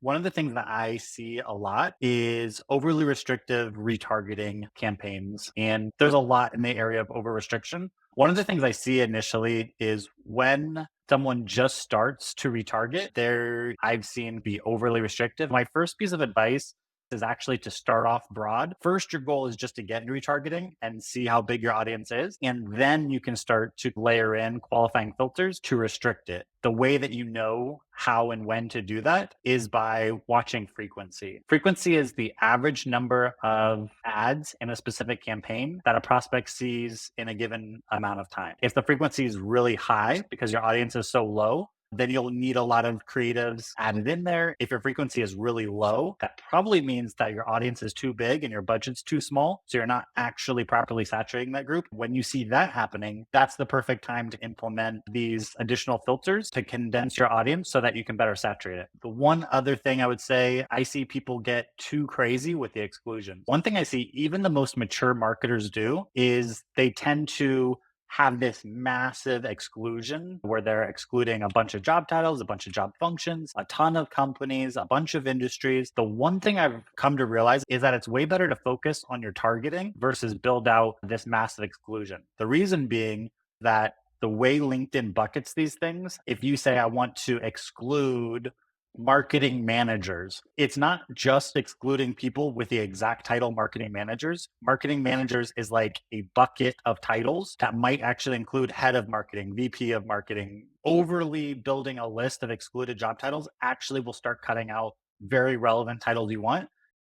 One of the things that I see a lot is overly restrictive retargeting campaigns. And there's a lot in the area of over restriction. One of the things I see initially is when someone just starts to retarget, I've seen be overly restrictive. My first piece of advice is actually to start off broad. First, your goal is just to get into retargeting and see how big your audience is. And then you can start to layer in qualifying filters to restrict it. The way that you know how and when to do that is by watching frequency. Frequency is the average number of ads in a specific campaign that a prospect sees in a given amount of time. If the frequency is really high because your audience is so low, then you'll need a lot of creatives added in there. If your frequency is really low, that probably means that your audience is too big and your budget's too small. So you're not actually properly saturating that group. When you see that happening, that's the perfect time to implement these additional filters to condense your audience so that you can better saturate it. The one other thing I would say, I see people get too crazy with the exclusions. One thing I see even the most mature marketers do is they tend to have this massive exclusion where they're excluding a bunch of job titles, a bunch of job functions, a ton of companies, a bunch of industries. The one thing I've come to realize is that it's way better to focus on your targeting versus build out this massive exclusion. The reason being that the way LinkedIn buckets these things, if you say, I want to exclude marketing managers. It's not just excluding people with the exact title marketing managers. Marketing managers is like a bucket of titles that might actually include head of marketing, VP of marketing. Overly building a list of excluded job titles actually will start cutting out very relevant titles you want.